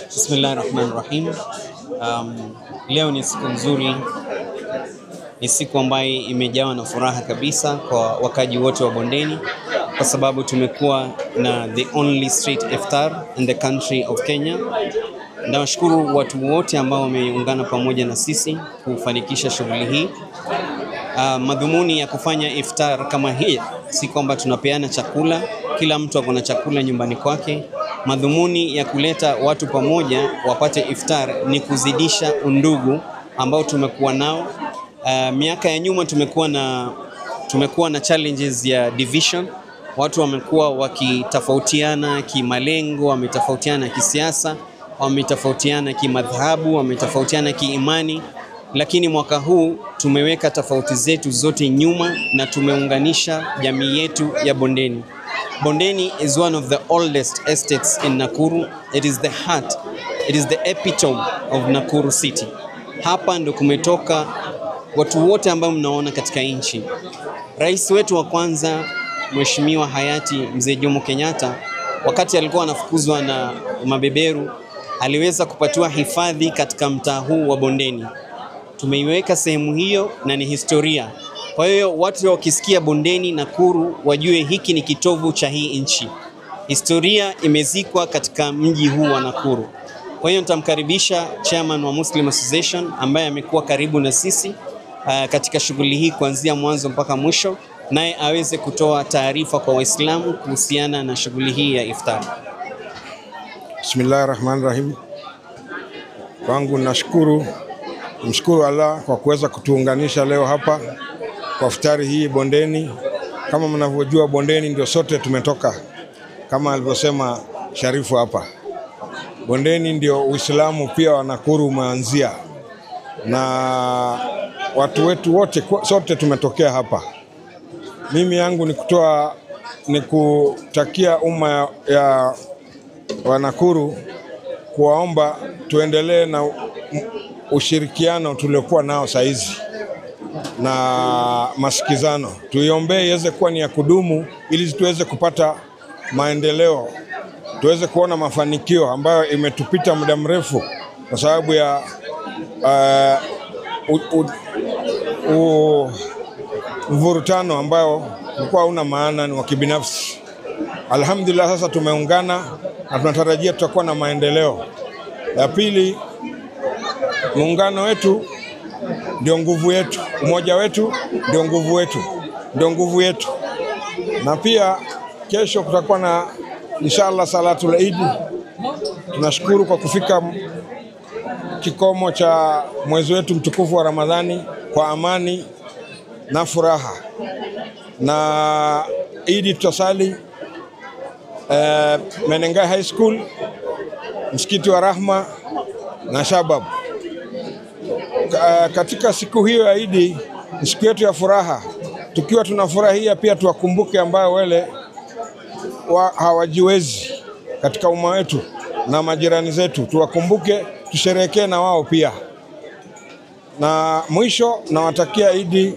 Bismillahirrahmanirrahim. Leo ni siku nzuri, ni siku ambayo imejawa na furaha kabisa kwa wakaji wote wa Bondeni, kwa sababu tumekuwa na the only street iftar in the country of Kenya. Nawashukuru watu wote ambao wameungana pamoja na sisi kufanikisha shughuli hii. Madhumuni ya kufanya iftar kama hii si kwamba tunapeana chakula, kila mtu ako na chakula nyumbani kwake. Madhumuni ya kuleta watu pamoja wapate iftar ni undugu ambao tumekuwa nao. Miaka ya nyuma tumekuwa na challenges ya division. Watu wamekuwa wakitofautiana kimalengo, wametofautiana kisiasa, wametofautiana kimadhahabu, wametofautiana kiimani. Lakini mwaka huu tumeweka tofauti zetu zote nyuma na tumeunganisha jamii yetu ya Bondeni. Bondeni is one of the oldest estates in Nakuru. It is the heart, it is the epitome of Nakuru city. Hapa ndo kumetoka watu wote ambao mnaona katika nchi. Rais wetu wa kwanza Mheshimiwa hayati Mzee Jomo Kenyatta, wakati alikuwa anafukuzwa na mabeberu, aliweza kupatiwa hifadhi katika mtaa huu wa Bondeni. Tumeiweka sehemu hiyo na ni historia. Kwa hiyo watu wakisikia Bondeni Nakuru wajue hiki ni kitovu cha hii nchi. Historia imezikwa katika mji huu wa Nakuru. Kwa hiyo nitamkaribisha chairman wa Muslim Association ambaye amekuwa karibu na sisi katika shughuli hii kuanzia mwanzo mpaka mwisho, naye aweze kutoa taarifa kwa Waislamu kuhusiana na shughuli hii ya iftar. Bismillahirrahmanirrahim. Kwangu namshukuru Allah kwa kuweza kutuunganisha leo hapa kwa iftari hii Bondeni. Kama mnavyojua Bondeni ndio sote tumetoka, kama alivyosema Sharifu hapa. Bondeni ndio Uislamu pia wa Nakuru umeanzia, na watu wetu wote sote tumetokea hapa. Mimi yangu ni kutakia umma ya wa Nakuru, kuwaomba tuendelee na ushirikiano tuliokuwa nao saizi na masikizano. Tuiombee iweze kuwa ni ya kudumu ili tuweze kupata maendeleo, tuweze kuona mafanikio ambayo imetupita muda mrefu kwa sababu ya mvurutano ambao ulikuwa una maana, ni wa kibinafsi. Alhamdulillah, sasa tumeungana na tunatarajia tutakuwa na maendeleo. Ya pili, muungano wetu ndio nguvu yetu, umoja wetu ndio nguvu yetu. Na pia kesho kutakuwa na inshallah salatul Eid. Tunashukuru kwa kufika kikomo cha mwezi wetu mtukufu wa Ramadhani kwa amani na furaha. Na Eid tutasali Menengai High School, msikiti wa Rahma na Shabab. Katika siku hiyo ya Eid, siku yetu ya furaha, tukiwa tunafurahia pia tuwakumbuke ambao wale hawajiwezi katika umma wetu na majirani zetu, tuwakumbuke, tusherehekee na wao pia. Na mwisho nawatakia Eid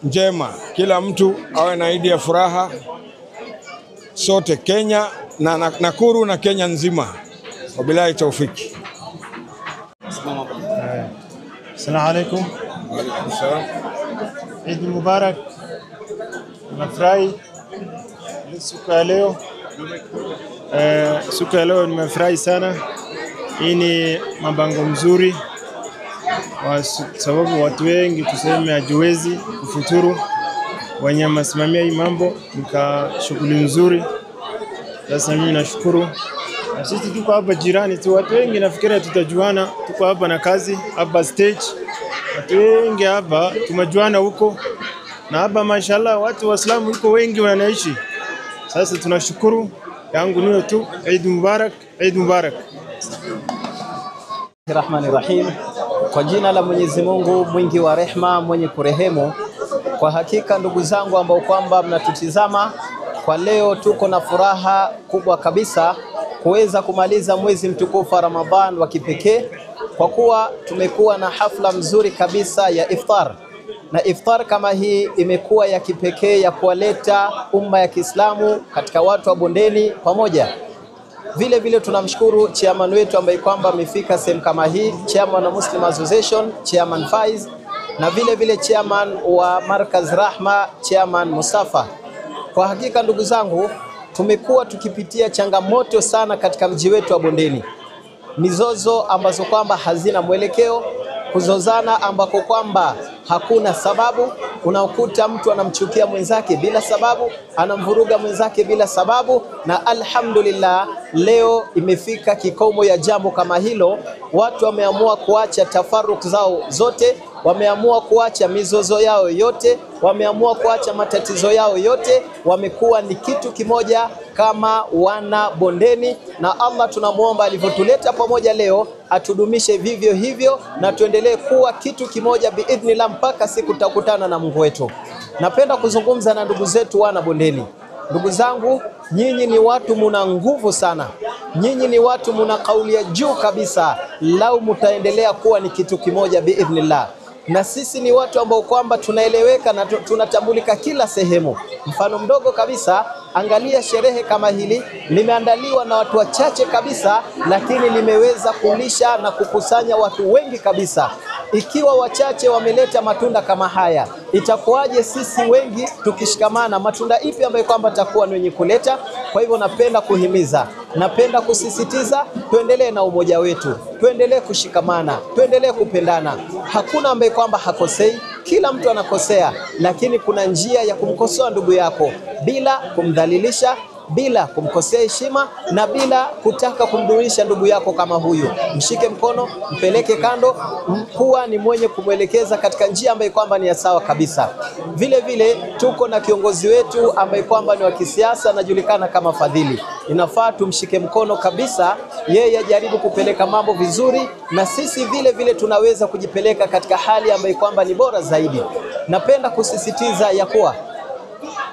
njema, kila mtu awe na Eid ya furaha, sote Kenya na Nakuru na Kenya nzima. Wabillahi taufiki. Assalamu alaikum. Eid Mubarak. Nimefurahi siku ya leo. Siku ya leo nimefurahi sana. Hii ni mabango mzuri kwa sababu watu wengi tuseme hajiwezi kufuturu. Wenye masimamia hii mambo nika shughuli nzuri. Sasa mimi nashukuru. Sisi tuko hapa jirani tu, watu wengi nafikiri tutajuana, tuko hapa na kazi hapa stage. Watu wengi hapa tumejuana huko. Na hapa mashallah watu Waislamu huko wengi wanaishi. Sasa tunashukuru. Yangu niyo tu, Eid Mubarak, Eid Mubarak. Bismillahirrahmanirrahim. Kwa jina la Mwenyezi Mungu mwingi wa rehema, mwenye kurehemu. Kwa hakika ndugu zangu ambao kwamba mnatutizama, kwa leo tuko na furaha kubwa kabisa kuweza kumaliza mwezi mtukufu wa Ramadhan wa kipekee, kwa kuwa tumekuwa na hafla mzuri kabisa ya iftar. Na iftar kama hii imekuwa ya kipekee ya kuwaleta umma ya Kiislamu katika watu wa Bondeni pamoja. Vile vile tunamshukuru chairman wetu ambaye kwamba amefika sehemu kama hii, chairman wa Muslim Association, chairman Faiz, na vile vile chairman wa Markaz Rahma, chairman Mustafa. Kwa hakika ndugu zangu, tumekuwa tukipitia changamoto sana katika mji wetu wa Bondeni. Mizozo ambazo kwamba hazina mwelekeo, kuzozana ambako kwamba hakuna sababu. Unakuta mtu anamchukia mwenzake bila sababu, anamvuruga mwenzake bila sababu, na alhamdulillah leo imefika kikomo ya jambo kama hilo. Watu wameamua kuacha tafaruk zao zote, wameamua kuacha mizozo yao yote, wameamua kuacha matatizo yao yote, wamekuwa ni kitu kimoja kama wana Bondeni. Na Allah tunamuomba alivyotuleta pamoja leo atudumishe vivyo hivyo na tuendelee kuwa kitu kimoja biidhnillah mpaka siku tutakutana na Mungu wetu. Napenda kuzungumza na ndugu zetu wana Bondeni. Ndugu zangu, nyinyi ni watu muna nguvu sana. Nyinyi ni watu muna kauli ya juu kabisa lau mutaendelea kuwa ni kitu kimoja biidhnillah. Na sisi ni watu ambao kwamba tunaeleweka na tunatambulika kila sehemu. Mfano mdogo kabisa, angalia sherehe kama hili limeandaliwa na watu wachache kabisa, lakini limeweza kulisha na kukusanya watu wengi kabisa. Ikiwa wachache wameleta matunda kama haya, itakuwaje sisi wengi tukishikamana? Matunda ipi ambayo kwamba takuwa ni wenye kuleta? Kwa hivyo napenda kuhimiza, napenda kusisitiza, tuendelee na umoja wetu, tuendelee kushikamana, tuendelee kupendana. Hakuna ambaye kwamba hakosei, kila mtu anakosea, lakini kuna njia ya kumkosoa ndugu yako bila kumdhalilisha, bila kumkosea heshima na bila kutaka kumdunisha ndugu yako kama huyu. Mshike mkono, mpeleke kando, kuwa ni mwenye kumwelekeza katika njia ambayo kwamba ni ya sawa kabisa. Vile vile tuko na kiongozi wetu ambaye kwamba ni wa kisiasa anajulikana kama Fadhili. Inafaa tumshike mkono kabisa, yeye ajaribu kupeleka mambo vizuri, na sisi vile vile tunaweza kujipeleka katika hali ambayo kwamba ni bora zaidi. Napenda kusisitiza ya kuwa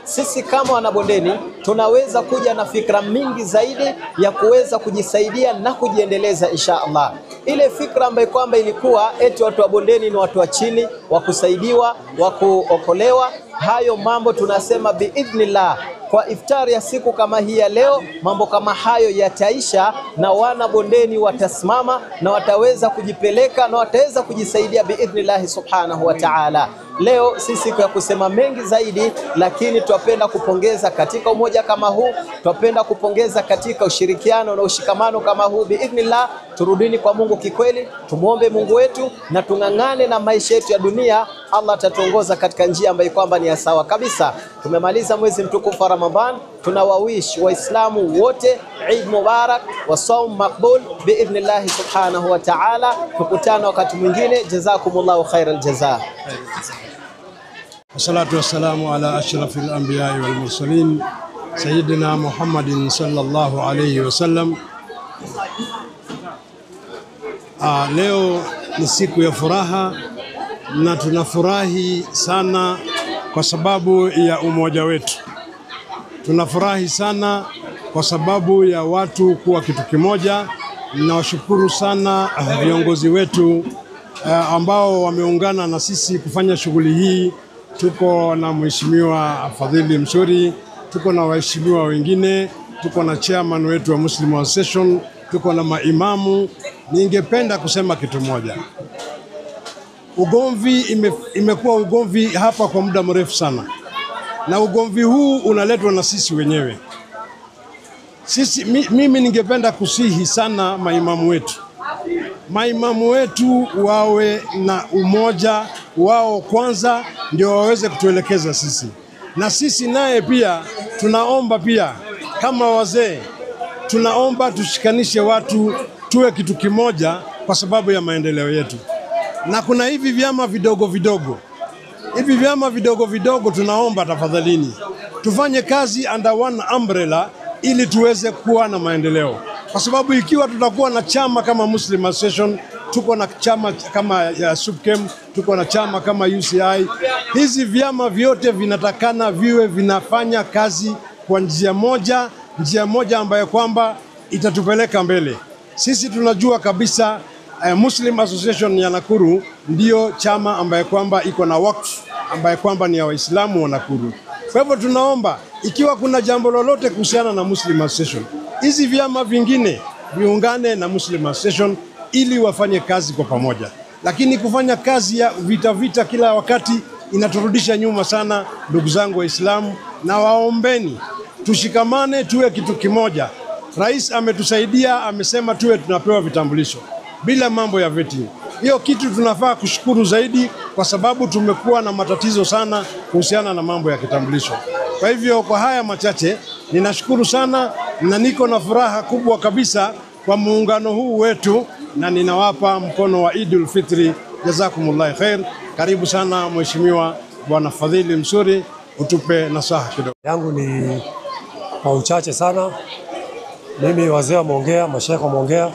sisi kama wana Bondeni tunaweza kuja na fikra mingi zaidi ya kuweza kujisaidia na kujiendeleza insha Allah. Ile fikra ambayo kwamba ilikuwa eti watu wa Bondeni ni watu wa chini, wa kusaidiwa, wa kuokolewa, hayo mambo tunasema biidhnillah kwa iftari ya siku kama hii ya leo, mambo kama hayo yataisha na wana Bondeni watasimama na wataweza kujipeleka na wataweza kujisaidia biidhnillah subhanahu wa ta'ala. Leo sisi kwa kusema mengi zaidi, lakini twapenda kupongeza katika umoja kama huu, twapenda kupongeza katika ushirikiano na ushikamano kama huu biidhnillah. Turudini kwa Mungu kikweli, tumuombe Mungu wetu na tungangane na maisha yetu ya dunia. Allah atatuongoza katika njia ambayo kwamba ni ya sawa kabisa. Tumemaliza mwezi mtukufu wa Ramadhan, tunawawish waislamu wote Eid Mubarak wa saum makbul biidhnillah subhanahu wa ta'ala. Tukutane wakati mwingine, jazakumullahu khairal jazaa. Wassalatu wassalamu ala ashrafil anbiya'i wal mursalin sayyidina Muhammadin sallallahu alayhi wasallam. Leo ni siku ya furaha na tunafurahi sana kwa sababu ya umoja wetu. Tunafurahi sana kwa sababu ya watu kuwa kitu kimoja. Ninawashukuru sana viongozi wetu ambao wameungana na sisi kufanya shughuli hii. Tuko na Mheshimiwa Fadhili Msuri, tuko na waheshimiwa wengine, tuko na chairman wetu wa Muslim Association, tuko na maimamu. Ningependa kusema kitu moja. Ugomvi imekuwa ugomvi hapa kwa muda mrefu sana. Na ugomvi huu unaletwa na sisi wenyewe. Mimi ningependa kusihi sana maimamu wetu. Maimamu wetu wawe na umoja wao kwanza, ndio waweze kutuelekeza sisi. Na sisi naye pia tunaomba pia kama wazee, tunaomba tushikanishe watu, tuwe kitu kimoja kwa sababu ya maendeleo yetu. Na kuna hivi vyama vidogo vidogo. Hivi vyama vidogo vidogo tunaomba tafadhalini tufanye kazi under one umbrella ili tuweze kuwa na maendeleo. Kwa sababu ikiwa tutakuwa na chama kama Muslim Association, tuko na chama kama ya SUPKEM, tuko na chama kama UCI, hizi vyama vyote vinatakana viwe vinafanya kazi kwa njia moja ambayo kwamba itatupeleka mbele. Sisi tunajua kabisa Muslim Association ya Nakuru ndio chama ambaye kwamba iko na wakfu ambaye kwamba ni ya Waislamu wa Nakuru. Kwa hivyo tunaomba ikiwa kuna jambo lolote kuhusiana na Muslim Association, hizi vyama vingine viungane na Muslim Association ili wafanye kazi kwa pamoja, lakini kufanya kazi ya vita kila wakati inaturudisha nyuma sana. Ndugu zangu Waislamu, na waombeni tushikamane, tuwe kitu kimoja. Rais ametusaidia, amesema tuwe tunapewa vitambulisho bila mambo ya vetting. Hiyo kitu tunafaa kushukuru zaidi, kwa sababu tumekuwa na matatizo sana kuhusiana na mambo ya kitambulisho. Kwa hivyo kwa haya machache ninashukuru sana, na niko na furaha kubwa kabisa kwa muungano huu wetu, na ninawapa mkono wa Idul Fitri. Jazakumullah khair. Karibu sana Mheshimiwa Bwana Fadhili Msuri, utupe nasaha kidogo. Yangu ni kwa uchache sana. Mimi wazee wameongea, mashaikh wameongea,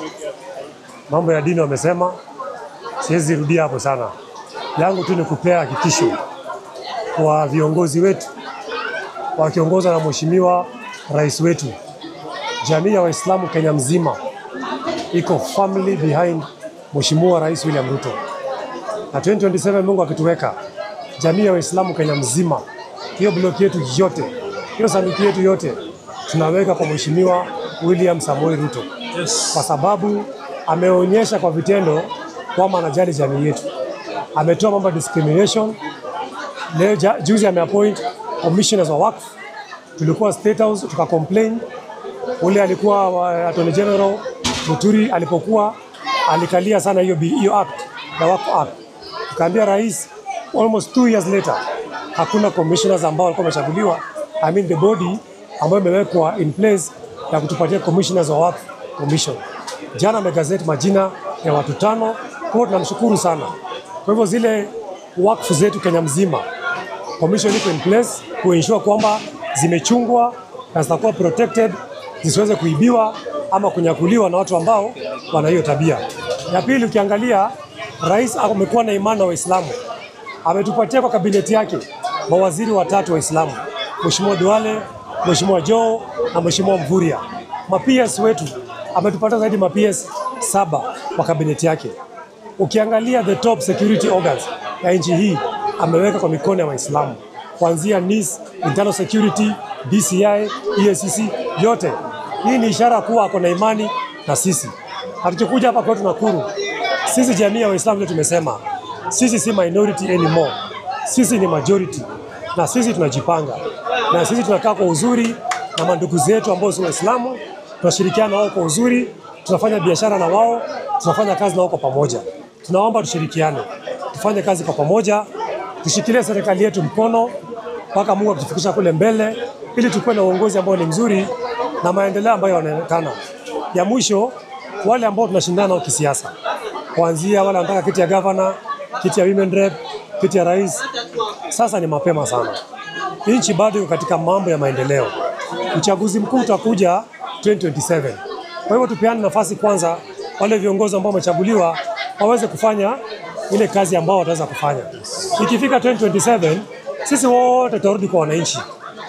mambo ya dini wamesema, siwezi rudia hapo sana. Yangu tu ni kupea hakikisho kwa viongozi wetu wakiongozwa na Mheshimiwa Rais wetu. Jamii ya Waislamu Kenya mzima iko family behind Mheshimiwa Rais William Ruto. Na 2027 Mungu akituweka, jamii ya Waislamu Kenya mzima, hiyo bloki yetu yote, hiyo sanduku yetu yote tunaweka kwa Mheshimiwa William Samoei Ruto. Kwa sababu ameonyesha kwa vitendo kwamba anajali jamii yetu. Ametoa mambo discrimination. Leo juzi ameappoint commissioners wa waqf. Tulikuwa State House tukacomplain. Ule alikuwa Attorney General Muturi alipokuwa alikalia sana hiyo act, the Waqf Act. Tukaambia rais, almost 2 years later hakuna commissioners ambao walikuwa wamechaguliwa, I mean the body ambayo imewekwa in place ya kutupatia commissioners wa Waqf Commission. Jana amegazeti majina ya watu 5, kwa tunamshukuru sana. Kwa hivyo zile waqf zetu Kenya mzima, commission iko in place kuensure kwamba zimechungwa na zitakuwa protected, zisiweze kuibiwa ama kunyakuliwa na watu ambao wana hiyo tabia. Ya pili, ukiangalia rais amekuwa na imani na Waislamu. Ametupatia kwa kabineti yake mawaziri 3 Waislamu, Mheshimiwa Duale, Mheshimiwa Joe na Mheshimiwa Mvurya. Ma-PS wetu ametupatia zaidi ma-PS 7 kwa kabineti yake. Ukiangalia the top security organs ya nchi hii ameweka kwa mikono ya Waislamu, kuanzia NIS, Internal Security, DCI, EACC, yote. Hii ni ishara kuwa ako na imani na sisi. Hatukuja hapa kwetu Nakuru, sisi jamii ya Waislamu tumesema sisi si minority anymore, sisi ni majority, na sisi tunajipanga, na sisi tunakaa kwa uzuri na mandugu zetu ambao si Waislamu, tunashirikiana nao kwa uzuri, tunafanya biashara na wao, tunafanya kazi na wao kwa pamoja. Tunaomba tushirikiane, tufanye kazi kwa pamoja, tushikilie serikali yetu mkono mpaka Mungu atufikisha kule mbele, ili tukue na uongozi ambao ni mzuri na maendeleo ambayo yanaonekana. Ya mwisho, wale ambao tunashindana nao kisiasa, kuanzia wale wanataka kiti ya governor, kiti ya women rep, kiti ya rais, sasa ni mapema sana. Nchi bado iko katika mambo ya maendeleo. Uchaguzi mkuu utakuja 2027. Kwa hivyo tupeane nafasi kwanza wale viongozi ambao wamechaguliwa waweze kufanya ile kazi ambao wataweza kufanya. Ikifika 2027, sisi wote tutarudi kwa wananchi,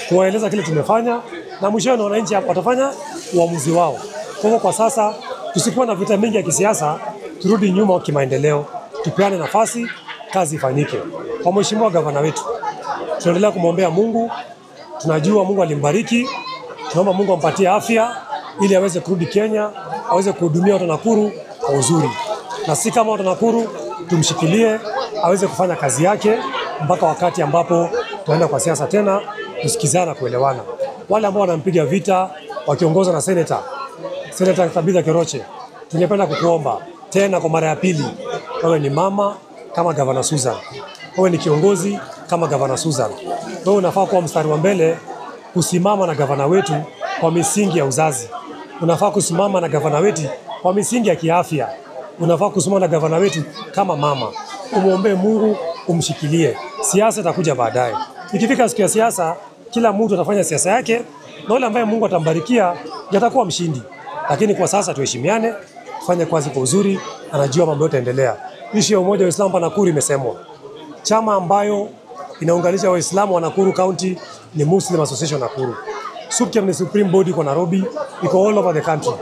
kuwaeleza kile tumefanya, na mwisho na wananchi watafanya uamuzi wao. Kwa hivyo kwa sasa tusikuwa na vita mingi ya kisiasa, turudi nyuma kimaendeleo, tupeane nafasi, kazi ifanyike. Kwa Mheshimiwa gavana wetu, tunaendelea kumwombea Mungu. Tunajua Mungu alimbariki, tunaomba Mungu ampatie afya ili aweze kurudi Kenya, aweze kuhudumia watu Nakuru kwa uzuri. Na si kama watu Nakuru tumshikilie aweze kufanya kazi yake mpaka wakati ambapo tunaenda kwa siasa tena, tusikizana kuelewana. Wale ambao wanampiga vita wakiongozwa na Senator Tabitha Keroche, tungependa kukuomba tena kwa mara ya pili, wewe ni mama kama Governor Susan, wewe ni kiongozi kama Governor Susan, wewe unafaa kuwa mstari wa mbele kusimama na gavana wetu kwa misingi ya uzazi. Unafaa kusimama na gavana wetu kwa misingi ya kiafya. Unafaa kusimama na gavana wetu kama mama. Umuombe Mungu, umshikilie. Siasa itakuja baadaye. Ikifika siku ya siasa, kila mtu atafanya siasa yake, na yule ambaye Mungu atambarikia atakuwa mshindi. Lakini kwa sasa tuheshimiane, tufanye kazi kwa uzuri, anajua mambo yote yaendelea. Ishi ya umoja wa Uislamu pa Nakuru imesemwa. Chama ambayo inaunganisha Waislamu wa Nakuru County ni Muslim Association Nakuru. SUPKEM ni Supreme Body kwa Nairobi, iko all over the country.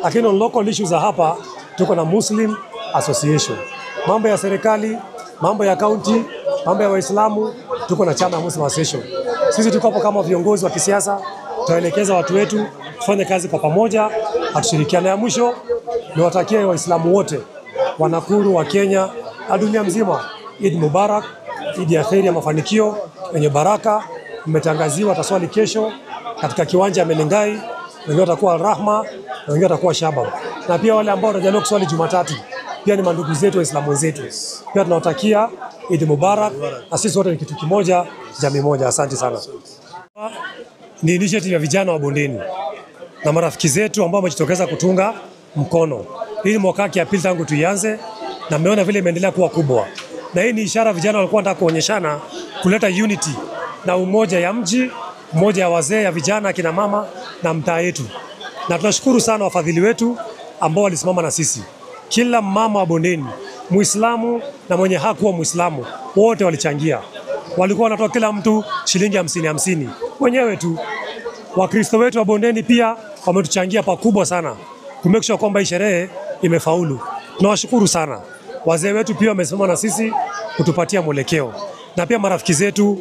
Lakini on local issues za hapa tuko na Muslim Association. Mambo ya serikali, mambo ya county, mambo ya Waislamu, tuko na chama ya Muslim Association. Sisi tuko hapo kama viongozi wa kisiasa, tunaelekeza watu wetu tufanye kazi kwa pamoja, atushirikiane. Ya mwisho niwatakie Waislamu wote wa Nakuru, wa Kenya na dunia mzima Eid Mubarak, Eid ya kheri ya mafanikio yenye baraka. Mmetangaziwa taswali kesho katika kiwanja ya Menengai, wengine watakuwa Rahma na wengine watakuwa Shabab, na pia wale ambao wanajaliwa kuswali Jumatatu pia ni mandugu zetu, Waislamu wenzetu. Pia tunawatakia Eid Mubarak, na sisi wote ni kitu kimoja, jamii moja. Asante sana. Ni initiative ya vijana wa bondeni na marafiki zetu ambao wamejitokeza kutunga mkono. Hii ni mwaka ya pili tangu tuianze, na mmeona vile imeendelea kuwa kubwa, na hii ni ishara vijana walikuwa wanataka kuonyeshana, kuleta unity na umoja ya mji, umoja ya wazee, ya vijana, kina mama na mtaa yetu. Na tunashukuru sana wafadhili wetu ambao walisimama na sisi. Kila mama wa bondeni, Muislamu na mwenye hakuwa Muislamu, wote walichangia. Walikuwa wanatoa kila mtu shilingi 50 wenyewe tu. Wakristo wetu wa bondeni pia wametuchangia pakubwa sana kumake sure kwamba hii sherehe imefaulu. Tunawashukuru sana. Wazee wetu pia wamesimama na sisi kutupatia mwelekeo, na pia marafiki zetu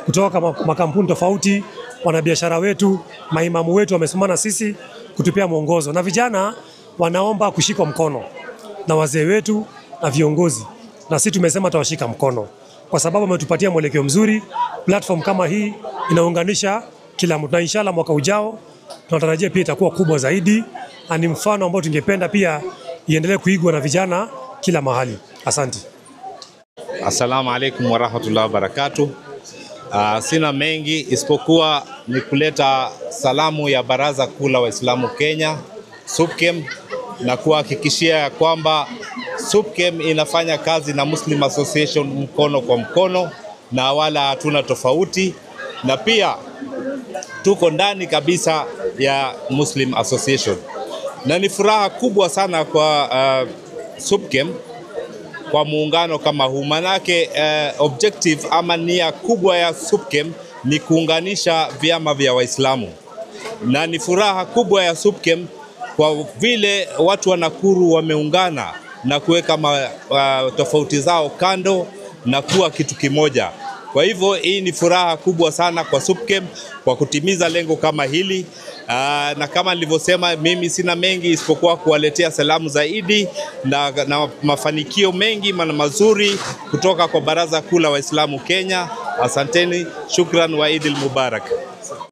kutoka makampuni tofauti, wanabiashara wetu, maimamu wetu wamesimama na sisi kutupia mwongozo, na vijana wanaomba kushikwa mkono na wazee wetu na viongozi, na sisi tumesema tutawashika mkono kwa sababu wametupatia mwelekeo mzuri. Platform kama hii inaunganisha kila mtu, na inshallah mwaka ujao tunatarajia pia itakuwa kubwa zaidi, na ni mfano ambao tungependa pia iendelee kuigwa na vijana kila mahali. Asante. Assalamu alaikum warahmatullahi wabarakatuh. Sina mengi isipokuwa ni kuleta salamu ya Baraza Kuu la Waislamu Kenya, SUPKEM, na kuhakikishia kwamba SUPKEM inafanya kazi na Muslim Association mkono kwa mkono, na wala hatuna tofauti, na pia tuko ndani kabisa ya Muslim Association. Na ni furaha kubwa sana kwa SUPKEM kwa muungano kama huu, manake objective ama nia kubwa ya SUPKEM ni kuunganisha vyama vya Waislamu, na ni furaha kubwa ya SUPKEM kwa vile watu wa Nakuru wameungana na kuweka tofauti zao kando na kuwa kitu kimoja. Kwa hivyo hii ni furaha kubwa sana kwa SUPKEM kwa kutimiza lengo kama hili. Na kama nilivyosema, mimi sina mengi isipokuwa kuwaletea salamu zaidi na mafanikio mengi na mazuri kutoka kwa Baraza Kuu la Waislamu Kenya. Asanteni, shukran wa Eid Mubarak.